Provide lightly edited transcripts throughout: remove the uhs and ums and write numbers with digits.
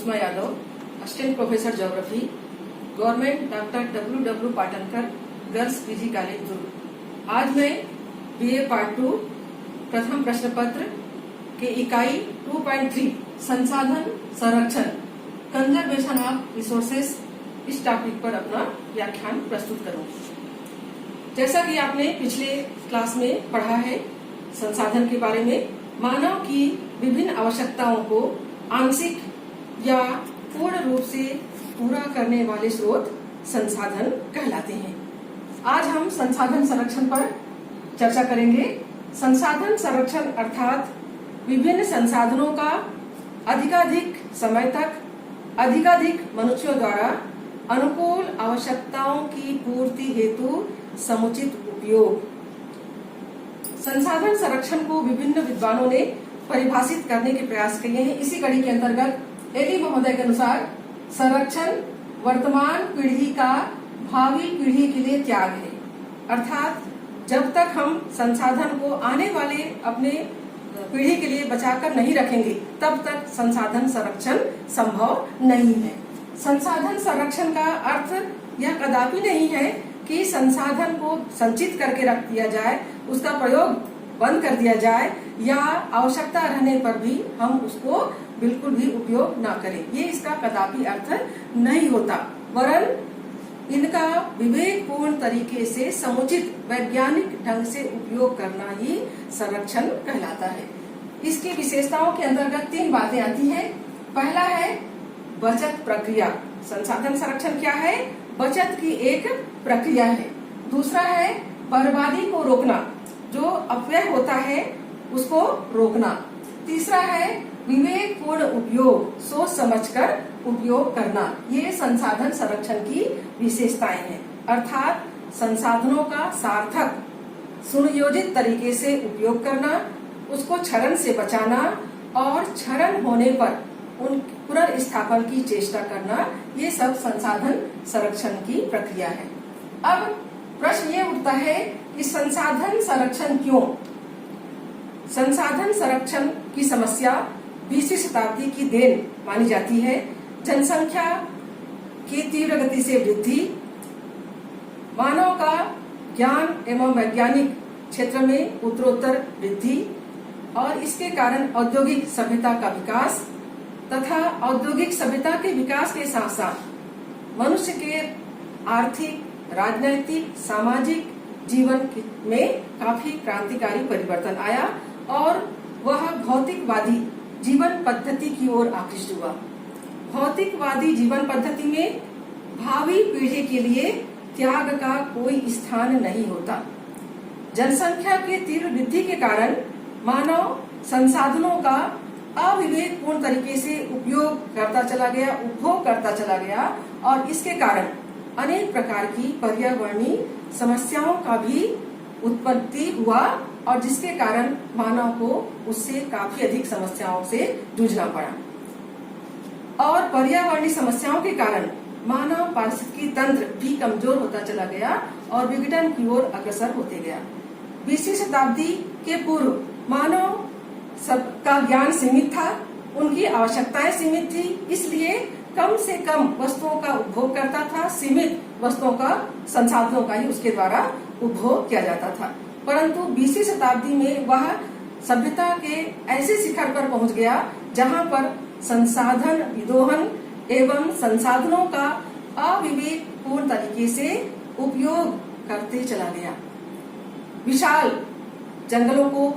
Sushma Yadav, assistant professor geography, government doctor W. Patankar, girls PG college Durg. आज मैं BA part 2 प्रथम प्रश्न पत्र के इकाई 2.3 संसाधन संरक्षण कंजर्वेशन ऑफ रिसोर्सेस इस टॉपिक पर अपना व्याख्यान प्रस्तुत करूंगी। जैसा कि आपने पिछले क्लास में पढ़ा है संसाधन के बारे में, मानव की विभिन्न आवश्यकताओं को आंशिक या पूर्ण रूप से पूरा करने वाले स्रोत संसाधन कहलाते हैं। आज हम संसाधन संरक्षण पर चर्चा करेंगे। संसाधन संरक्षण अर्थात विभिन्न संसाधनों का अधिकाधिक समय तक अधिकाधिक मनुष्यों द्वारा अनुकूल आवश्यकताओं की पूर्ति हेतु समुचित उपयोग। संसाधन संरक्षण को विभिन्न विद्वानों ने परिभाषित करने के प्रयास किए हैं। इसी कड़ी के अंतर्गत एली महोदय के अनुसार संरक्षण वर्तमान पीढ़ी का भावी पीढ़ी के लिए त्याग है, अर्थात जब तक हम संसाधन को आने वाले अपने पीढ़ी के लिए बचाकर नहीं रखेंगे तब तक संसाधन संरक्षण संभव नहीं है। संसाधन संरक्षण का अर्थ यह कदापि नहीं है कि संसाधन को संचित करके रख दिया जाए, उसका प्रयोग बंद कर दिया जाए या आवश्यकता रहने पर भी हम उसको बिल्कुल भी उपयोग न करें। ये इसका कदापि अर्थ नहीं होता, वरन इनका विवेकपूर्ण तरीके से समुचित वैज्ञानिक ढंग से उपयोग करना ही संरक्षण कहलाता है। इसकी विशेषताओं के अंतर्गत 3 बातें आती हैं। पहला है बचत प्रक्रिया। संसाधन संरक्षण क्या है? बचत की एक प्रक्रिया है। दूसरा है बर्बादी को रोकना, जो अपव्यय होता है उसको रोकना। तीसरा है विवेकपूर्ण उपयोग, सोच समझकर उपयोग करना। ये संसाधन संरक्षण की विशेषताएं हैं, अर्थात संसाधनों का सार्थक सुनियोजित तरीके से उपयोग करना, उसको क्षरण से बचाना और क्षरण होने पर उन पुनर्स्थापन की चेष्टा करना, ये सब संसाधन संरक्षण की प्रक्रिया है। अब प्रश्न ये उठता है कि संसाधन संरक्षण क्यों? संसाधन संरक्षण की समस्या 20वीं शताब्दी की देन मानी जाती है। जनसंख्या की तीव्र गति से वृद्धि, मानव का ज्ञान एवं वैज्ञानिक क्षेत्र में उत्तरोत्तर वृद्धि और इसके कारण औद्योगिक सभ्यता का विकास तथा औद्योगिक सभ्यता के विकास के साथ साथ मनुष्य के आर्थिक, राजनैतिक, सामाजिक जीवन में काफी क्रांतिकारी परिवर्तन आया और वह भौतिकवादी जीवन पद्धति की ओर आकृष्ट हुआ। भौतिकवादी जीवन पद्धति में भावी पीढ़ी के लिए त्याग का कोई स्थान नहीं होता। जनसंख्या के तीव्र वृद्धि के कारण मानव संसाधनों का अविवेकपूर्ण तरीके से उपयोग करता चला गया, उपभोग करता चला गया और इसके कारण अनेक प्रकार की पर्यावरणीय समस्याओं का भी उत्पत्ति हुआ और जिसके कारण मानव को उससे काफी अधिक समस्याओं से जूझना पड़ा। और पर्यावरणीय समस्याओं के कारण मानव पारिस्थितिकी तंत्र भी कमजोर होता चला गया और विघटन की ओर अग्रसर होते गया। 20वीं शताब्दी के पूर्व मानव सबका ज्ञान सीमित था, उनकी आवश्यकताएं सीमित थी, इसलिए कम से कम वस्तुओं का उपभोग करता था, सीमित वस्तुओं का, संसाधनों का ही उसके द्वारा उपभोग किया जाता था। परंतु 20वीं शताब्दी में वह सभ्यता के ऐसे शिखर पर पहुंच गया जहां पर संसाधन विदोहन एवं संसाधनों का अविवेकपूर्ण तरीके से उपयोग करते चला गया। विशाल जंगलों को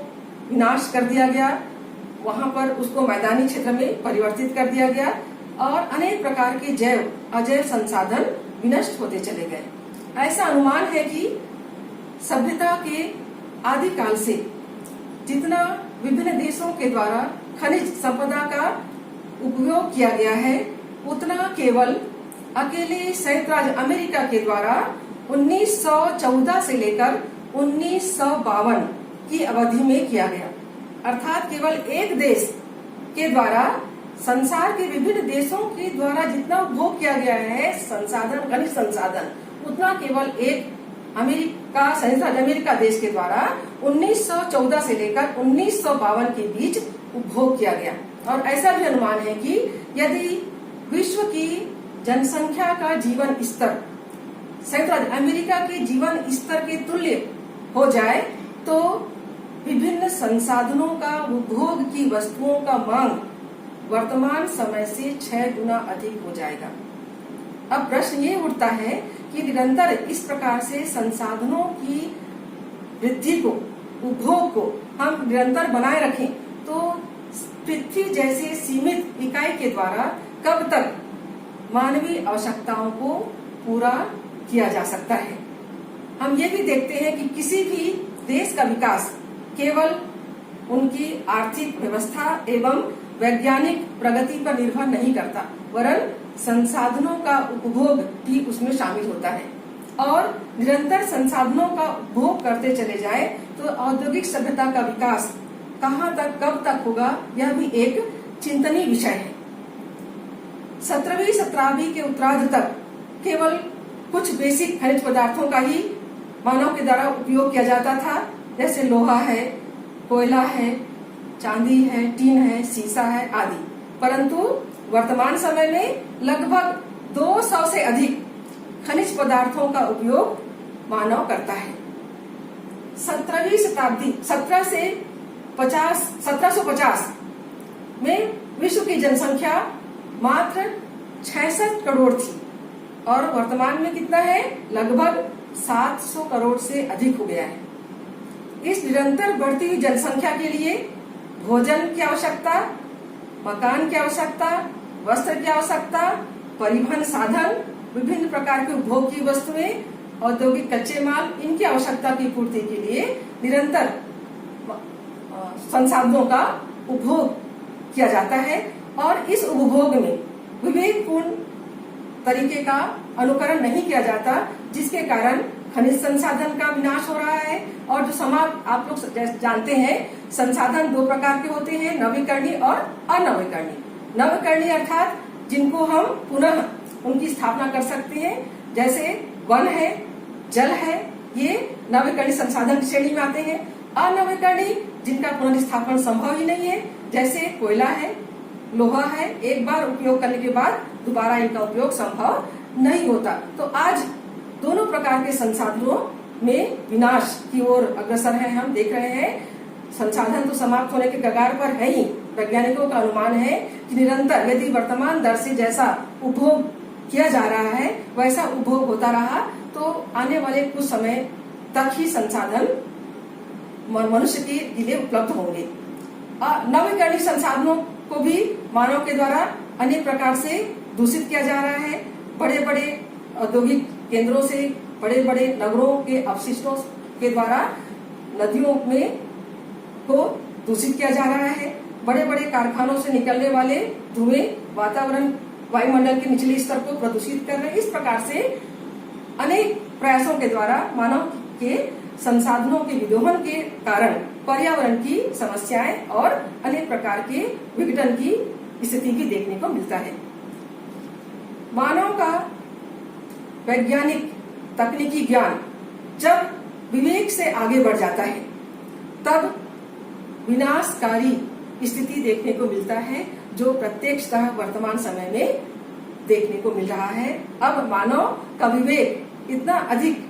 विनाश कर दिया गया, वहां पर उसको मैदानी क्षेत्र में परिवर्तित कर दिया गया और अनेक प्रकार के जैव अजैव संसाधन विनष्ट होते चले गए। ऐसा अनुमान है कि सभ्यता के आदिकाल से जितना विभिन्न देशों के द्वारा खनिज संपदा का उपयोग किया गया है उतना केवल अकेले संयुक्त राज्य अमेरिका के द्वारा 1914 से लेकर 1952 की अवधि में किया गया। अर्थात केवल एक देश के द्वारा संसार के विभिन्न देशों के द्वारा जितना उपभोग किया गया है संसाधन, खनिज संसाधन, उतना केवल एक संयुक्त राज्य अमेरिका देश के द्वारा 1914 से लेकर 1952 के बीच उपभोग किया गया। और ऐसा भी अनुमान है कि यदि विश्व की जनसंख्या का जीवन स्तर संयुक्त राज्य अमेरिका के जीवन स्तर के तुल्य हो जाए तो विभिन्न संसाधनों का उपभोग की वस्तुओं का मांग वर्तमान समय से 6 गुना अधिक हो जाएगा। अब प्रश्न ये उठता है कि निरंतर इस प्रकार से संसाधनों की वृद्धि को, उपभोग को हम निरंतर बनाए रखें तो पृथ्वी जैसे सीमित इकाई के द्वारा कब तक मानवीय आवश्यकताओं को पूरा किया जा सकता है। हम ये भी देखते हैं कि किसी भी देश का विकास केवल उनकी आर्थिक व्यवस्था एवं वैज्ञानिक प्रगति पर निर्भर नहीं करता, वरन संसाधनों का उपभोग भी उसमें शामिल होता है। और निरंतर संसाधनों का उपभोग करते चले जाए तो औद्योगिक सभ्यता का विकास कहाँ तक, कब तक होगा, यह भी एक चिंतनीय विषय है। 17वीं शताब्दी के उत्तरार्ध तक केवल कुछ बेसिक खनिज पदार्थों का ही मानव के द्वारा उपयोग किया जाता था, जैसे लोहा है, कोयला है, चांदी है, टीन है, सीसा है आदि। परंतु वर्तमान समय में लगभग 200 से अधिक खनिज पदार्थों का उपयोग मानव करता है। 17वीं शताब्दी 1750 में विश्व की जनसंख्या मात्र 66 करोड़ थी और वर्तमान में कितना है, लगभग 700 करोड़ से अधिक हो गया है। इस निरंतर बढ़ती हुई जनसंख्या के लिए भोजन की आवश्यकता, मकान की आवश्यकता, वस्त्र की आवश्यकता, परिवहन साधन, विभिन्न प्रकार के उपभोग की वस्तुएं, औद्योगिक कच्चे माल, इनकी आवश्यकता की पूर्ति के लिए निरंतर संसाधनों का उपभोग किया जाता है और इस उपभोग में विवेकपूर्ण तरीके का अनुकरण नहीं किया जाता, जिसके कारण खनिज संसाधन का विनाश हो रहा है। और जो आप लोग जानते हैं, संसाधन 2 प्रकार के होते हैं, नवीकरणीय और अनवीकरणीय। नवीकरणीय अर्थात जिनको हम पुनः उनकी स्थापना कर सकते हैं, जैसे वन है, जल है, ये नवीकरणीय संसाधन की श्रेणी में आते हैं। अनवीकरणीय जिनका पुनर्स्थापन संभव ही नहीं है, जैसे कोयला है, लोहा है, एक बार उपयोग करने के बाद दोबारा इनका उपयोग संभव नहीं होता। तो आज दोनों प्रकार के संसाधनों में विनाश की ओर अग्रसर है। हम देख रहे हैं संसाधन तो समाप्त होने के कगार पर है ही। वैज्ञानिकों का अनुमान है कि निरंतर यदि वर्तमान दर से जैसा उपभोग किया जा रहा है वैसा उपभोग होता रहा तो आने वाले कुछ समय तक ही संसाधन मनुष्य के लिए उपलब्ध होंगे। नवीकरणीय संसाधनों को भी मानव के द्वारा अनेक प्रकार से दूषित किया जा रहा है। बड़े बड़े औद्योगिक केंद्रों से, बड़े बड़े नगरों के अवशिष्टों के द्वारा नदियों में को दूषित किया जा रहा है। बड़े बड़े कारखानों से निकलने वाले धुएं वातावरण, वायुमंडल के निचले स्तर को प्रदूषित कर रहे हैं। इस प्रकार से अनेक प्रयासों के द्वारा मानव के संसाधनों के विदोहन के कारण पर्यावरण की समस्याएं और अनेक प्रकार के विघटन की स्थिति भी देखने को मिलता है। मानव का वैज्ञानिक तकनीकी ज्ञान जब विवेक से आगे बढ़ जाता है तब विनाशकारी स्थिति देखने को मिलता है, जो प्रत्यक्षतः वर्तमान समय में देखने को मिल रहा है। अब मानव का विवेक इतना अधिक,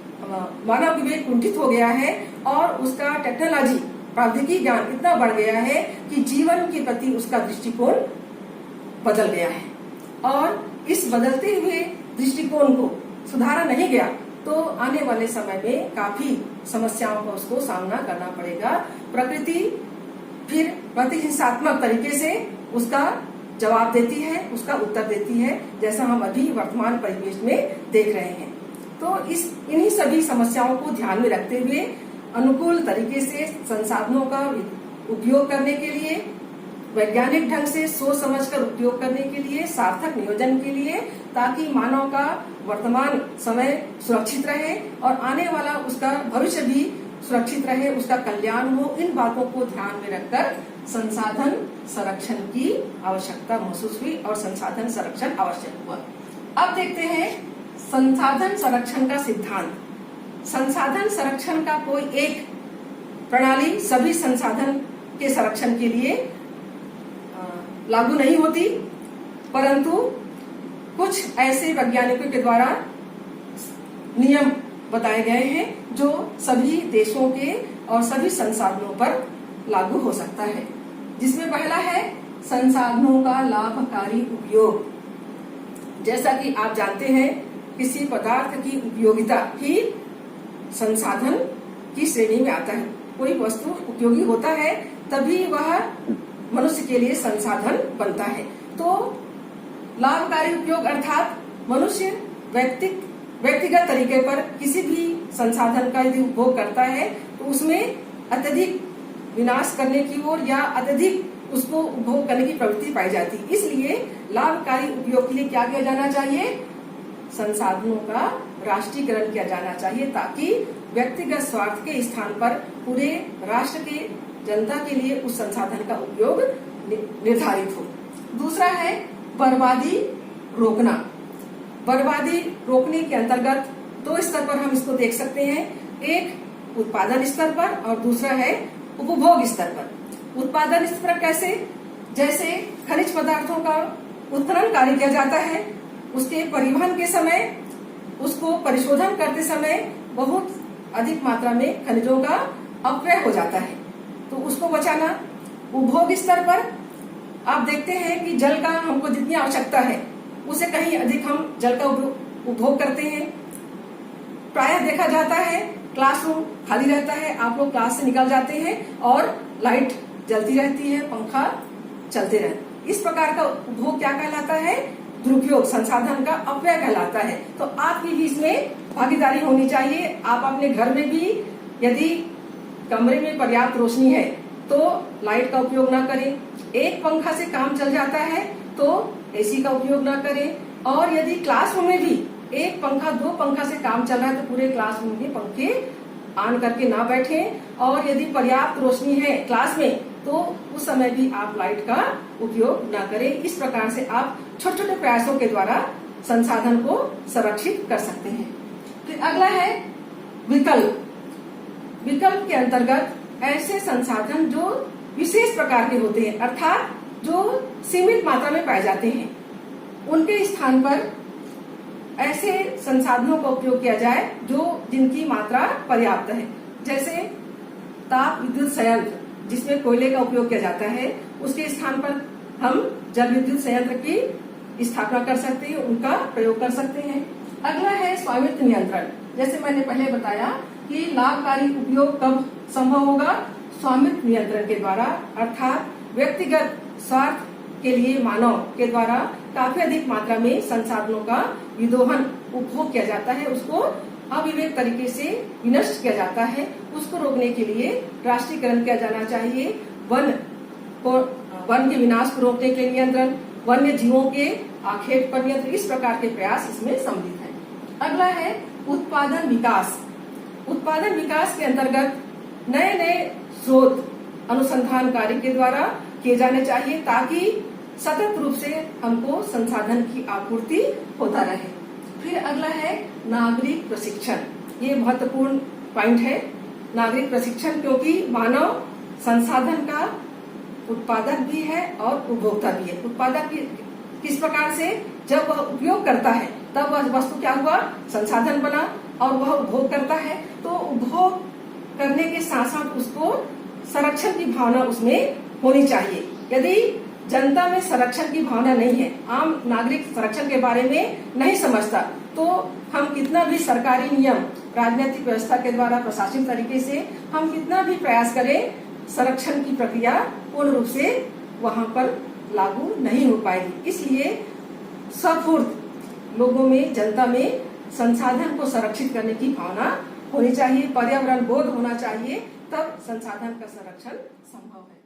मानव विवेक कुंठित हो गया है और उसका टेक्नोलॉजी, प्रौद्योगिकी ज्ञान इतना बढ़ गया है कि जीवन के प्रति उसका दृष्टिकोण बदल गया है। और इस बदलते हुए दृष्टिकोण को सुधारा नहीं गया तो आने वाले समय में काफी समस्याओं का उसको सामना करना पड़ेगा। प्रकृति फिर प्रतिहिंसात्मक तरीके से उसका जवाब देती है, उसका उत्तर देती है, जैसा हम अभी वर्तमान परिवेश में देख रहे हैं। तो इन्हीं सभी समस्याओं को ध्यान में रखते हुए अनुकूल तरीके से संसाधनों का उपयोग करने के लिए, वैज्ञानिक ढंग से सोच समझकर उपयोग करने के लिए, सार्थक नियोजन के लिए, ताकि मानव का वर्तमान समय सुरक्षित रहे और आने वाला उसका भविष्य भी सुरक्षित रहे, उसका कल्याण हो। इन बातों को ध्यान में रखकर संसाधन संरक्षण की आवश्यकता महसूस हुई और संसाधन संरक्षण आवश्यक हुआ। अब देखते हैं संसाधन संरक्षण का सिद्धांत। संसाधन संरक्षण का कोई एक प्रणाली सभी संसाधन के संरक्षण के लिए लागू नहीं होती, परंतु कुछ ऐसे वैज्ञानिकों के द्वारा नियम बताए गए हैं जो सभी देशों के और सभी संसाधनों पर लागू हो सकता है, जिसमें पहला है संसाधनों का लाभकारी उपयोग। जैसा कि आप जानते हैं, किसी पदार्थ की उपयोगिता ही संसाधन की श्रेणी में आता है। कोई वस्तु उपयोगी होता है तभी वह मनुष्य के लिए संसाधन बनता है। तो लाभकारी उपयोग अर्थात मनुष्य व्यक्तिगत तरीके पर किसी भी संसाधन का यदि उपभोग करता है तो उसमें अत्यधिक विनाश करने की ओर या अत्यधिक उसको उपभोग करने की प्रवृत्ति पाई जाती है। इसलिए लाभकारी उपयोग के लिए क्या किया जाना चाहिए? संसाधनों का राष्ट्रीयकरण किया जाना चाहिए, ताकि व्यक्तिगत स्वार्थ के स्थान पर पूरे राष्ट्र के जनता के लिए उस संसाधन का उपयोग निर्धारित हो। दूसरा है बर्बादी रोकना। बर्बादी रोकने के अंतर्गत दो स्तर पर हम इसको देख सकते हैं, एक उत्पादन स्तर पर और दूसरा है उपभोग स्तर पर। उत्पादन स्तर पर कैसे? जैसे खनिज पदार्थों का उत्खनन कार्य किया जाता है, उसके परिवहन के समय, उसको परिशोधन करते समय बहुत अधिक मात्रा में खनिजों का अपव्यय हो जाता है, तो उसको बचाना। उपभोग स्तर पर आप देखते हैं कि जल का हमको जितनी आवश्यकता है उसे कहीं अधिक हम जल का उपभोग करते हैं। प्रायः देखा जाता है क्लासरूम खाली रहता है, आप लोग क्लास से निकल जाते हैं और लाइट जलती रहती है, पंखा चलते रहते। इस प्रकार का उपभोग क्या कहलाता है? दुरुपयोग, संसाधन का अपव्यय कहलाता है। तो आपकी भी इसमें भागीदारी होनी चाहिए। आप अपने घर में भी यदि कमरे में पर्याप्त रोशनी है तो लाइट का उपयोग ना करें। एक पंखा से काम चल जाता है तो एसी का उपयोग ना करें। और यदि क्लासरूम में भी एक पंखा, दो पंखा से काम चल रहा है तो पूरे क्लासरूम में पंखे ऑन करके ना बैठें। और यदि पर्याप्त रोशनी है क्लास में तो उस समय भी आप लाइट का उपयोग ना करें। इस प्रकार से आप छोटे छोटे प्रयासों के द्वारा संसाधन को संरक्षित कर सकते हैं। फिर अगला है विकल्प। विकल्प के अंतर्गत ऐसे संसाधन जो विशेष प्रकार के होते हैं, अर्थात जो सीमित मात्रा में पाए जाते हैं, उनके स्थान पर ऐसे संसाधनों का उपयोग किया जाए जिनकी मात्रा पर्याप्त है। जैसे ताप विद्युत संयंत्र जिसमें कोयले का उपयोग किया जाता है, उसके स्थान पर हम जल विद्युत संयंत्र की स्थापना कर सकते हैं, उनका प्रयोग कर सकते हैं। अगला है स्वामित्व नियंत्रण। जैसे मैंने पहले बताया कि लाभकारी उपयोग कब संभव होगा? स्वामित्व नियंत्रण के द्वारा, अर्थात व्यक्तिगत स्वार्थ के लिए मानव के द्वारा काफी अधिक मात्रा में संसाधनों का विदोहन, उपभोग किया जाता है, उसको अविवेक तरीके से विनष्ट किया जाता है। उसको रोकने के लिए राष्ट्रीयकरण किया जाना चाहिए। वन के विनाश को रोकने के नियंत्रण, वन्य जीवों के आखेट पर नियंत्रण, इस प्रकार के प्रयास इसमें सम्मिलित है। अगला है उत्पादन विकास। उत्पादन विकास के अंतर्गत नए नए स्रोत अनुसंधान कार्य के द्वारा किए जाने चाहिए, ताकि सतत रूप से हमको संसाधन की आपूर्ति होता रहे। फिर अगला है नागरिक प्रशिक्षण। ये महत्वपूर्ण पॉइंट है, नागरिक प्रशिक्षण, क्योंकि मानव संसाधन का उत्पादक भी है और उपभोक्ता भी है। उत्पादक किस प्रकार से? जब वह उपयोग करता है तब वह वस्तु क्या हुआ? संसाधन बना, और वह उपभोग करता है तो उपभोग करने के साथ साथ उसको संरक्षण की भावना उसमें होनी चाहिए। यदि जनता में संरक्षण की भावना नहीं है, आम नागरिक संरक्षण के बारे में नहीं समझता, तो हम कितना भी सरकारी नियम, राजनीतिक व्यवस्था के द्वारा, प्रशासनिक तरीके से हम कितना भी प्रयास करें, संरक्षण की प्रक्रिया पूर्ण रूप से वहां पर लागू नहीं हो पाएगी। इसलिए सफुर्त लोगों में, जनता में संसाधन को संरक्षित करने की भावना होनी चाहिए, पर्यावरण बोध होना चाहिए, तब संसाधन का संरक्षण संभव है।